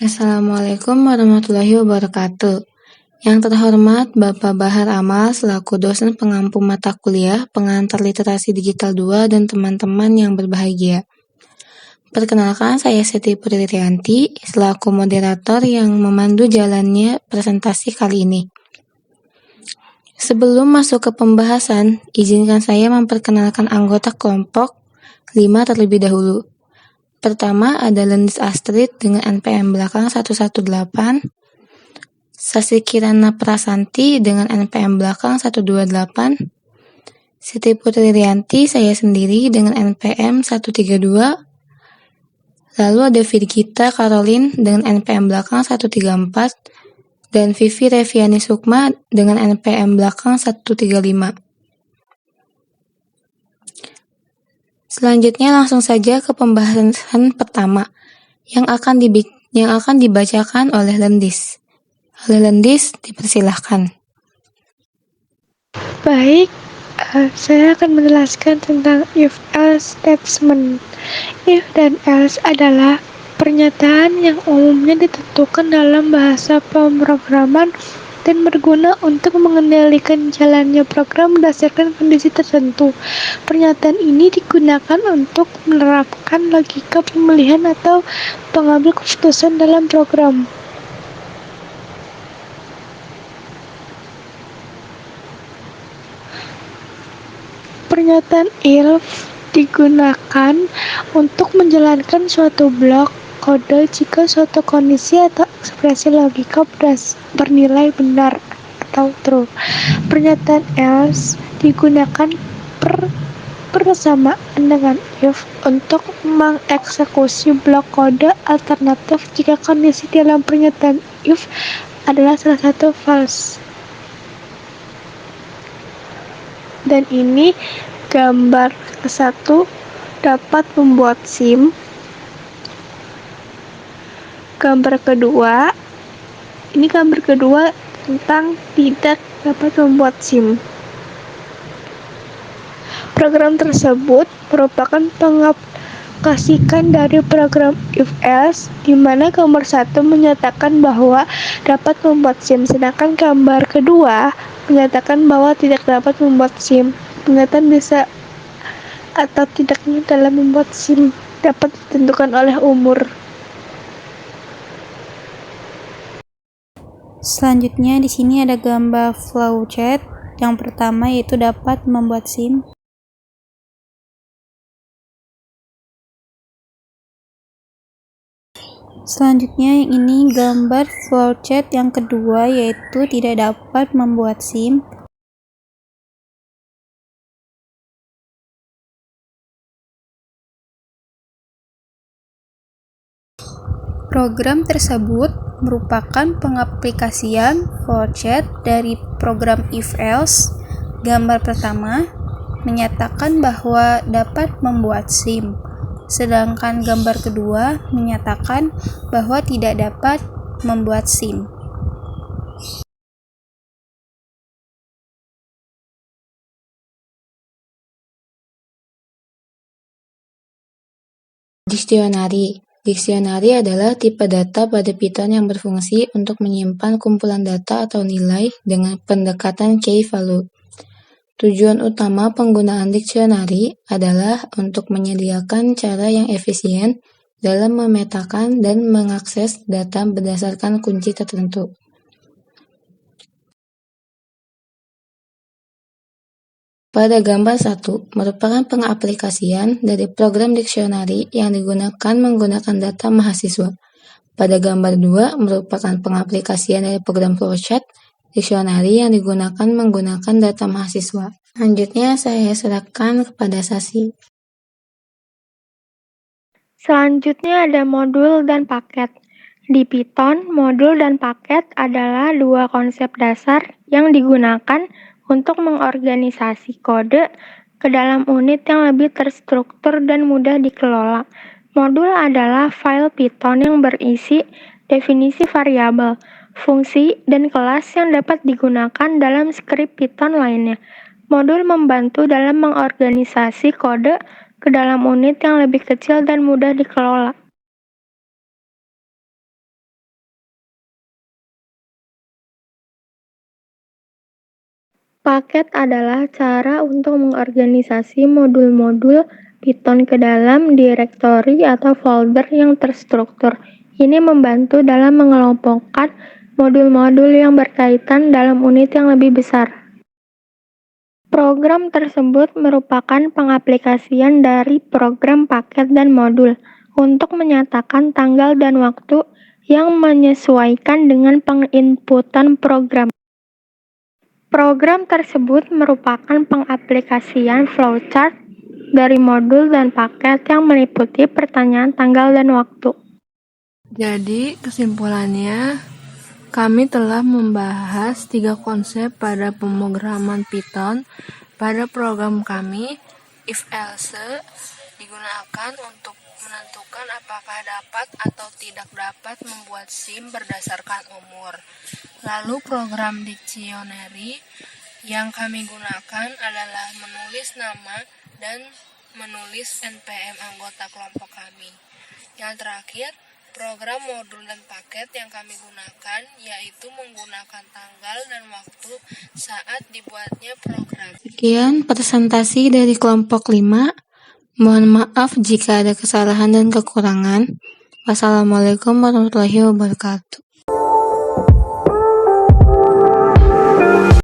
Assalamualaikum warahmatullahi wabarakatuh. Yang terhormat Bapak Bahar Amal selaku dosen pengampu mata kuliah pengantar literasi digital 2 dan teman-teman yang berbahagia. Perkenalkan, saya Siti Putri Rianti selaku moderator yang memandu jalannya presentasi kali ini. Sebelum masuk ke pembahasan, izinkan saya memperkenalkan anggota kelompok 5 terlebih dahulu. Pertama ada Lendis Astrid dengan NPM belakang 118, Sasi Kirana Prasanti dengan NPM belakang 128, Siti Putri Rianti saya sendiri dengan NPM 132, lalu ada Virgita Caroline dengan NPM belakang 134, dan Vivi Reviani Sukma dengan NPM belakang 135. Selanjutnya langsung saja ke pembahasan pertama yang akan dibacakan oleh Lendis. Dipersilahkan. Baik, saya akan menjelaskan tentang if-else statement. If dan else adalah pernyataan yang umumnya ditentukan dalam bahasa pemrograman dan berguna untuk mengendalikan jalannya program berdasarkan kondisi tertentu. Pernyataan ini digunakan untuk menerapkan logika pemilihan atau pengambil keputusan dalam program. Pernyataan if digunakan untuk menjalankan suatu blok kode jika suatu kondisi atau ekspresi logika bernilai benar atau true. Pernyataan else digunakan bersamaan dengan if untuk mengeksekusi blok kode alternatif jika kondisi dalam pernyataan if adalah salah satu false. Dan ini gambar ke-1 dapat membuat SIM. Gambar kedua tentang tidak dapat membuat SIM. Program tersebut merupakan pengaplikasian dari program if-else, di mana gambar 1 menyatakan bahwa dapat membuat SIM, sedangkan gambar kedua menyatakan bahwa tidak dapat membuat SIM. Pernyataan bisa atau tidaknya dalam membuat SIM dapat ditentukan oleh umur. Selanjutnya di sini ada gambar flowchart. Yang pertama yaitu dapat membuat SIM. Selanjutnya yang ini gambar flowchart yang kedua yaitu tidak dapat membuat SIM. Program tersebut merupakan pengaplikasian flowchart dari program if-else. Gambar pertama menyatakan bahwa dapat membuat SIM, sedangkan gambar kedua menyatakan bahwa tidak dapat membuat SIM. Diksionari adalah tipe data pada Python yang berfungsi untuk menyimpan kumpulan data atau nilai dengan pendekatan key value. Tujuan utama penggunaan diksionari adalah untuk menyediakan cara yang efisien dalam memetakan dan mengakses data berdasarkan kunci tertentu. Pada gambar 1 merupakan pengaplikasian dari program diksionari yang digunakan menggunakan data mahasiswa. Pada gambar 2 merupakan pengaplikasian dari program flowchart diksionari yang digunakan menggunakan data mahasiswa. Selanjutnya saya serahkan kepada Sasi. Selanjutnya ada modul dan paket. Di Python, modul dan paket adalah dua konsep dasar yang digunakan untuk mengorganisasi kode ke dalam unit yang lebih terstruktur dan mudah dikelola. Modul adalah file Python yang berisi definisi variabel, fungsi, dan kelas yang dapat digunakan dalam skrip Python lainnya. Modul membantu dalam mengorganisasi kode ke dalam unit yang lebih kecil dan mudah dikelola. Paket adalah cara untuk mengorganisasi modul-modul Python ke dalam direktori atau folder yang terstruktur. Ini membantu dalam mengelompokkan modul-modul yang berkaitan dalam unit yang lebih besar. Program tersebut merupakan pengaplikasian dari program paket dan modul untuk menyatakan tanggal dan waktu yang menyesuaikan dengan penginputan program. Program tersebut merupakan pengaplikasian flowchart dari modul dan paket yang meliputi pertanyaan tanggal dan waktu. Jadi, kesimpulannya, kami telah membahas 3 konsep pada pemrograman Python. Pada program kami, if-else digunakan untuk menentukan apakah dapat atau tidak dapat membuat SIM berdasarkan umur. Lalu program dictionary yang kami gunakan adalah menulis nama dan menulis NPM anggota kelompok kami. Yang terakhir, program modul dan paket yang kami gunakan yaitu menggunakan tanggal dan waktu saat dibuatnya program. Sekian presentasi dari kelompok 5. Mohon maaf jika ada kesalahan dan kekurangan. Wassalamualaikum warahmatullahi wabarakatuh.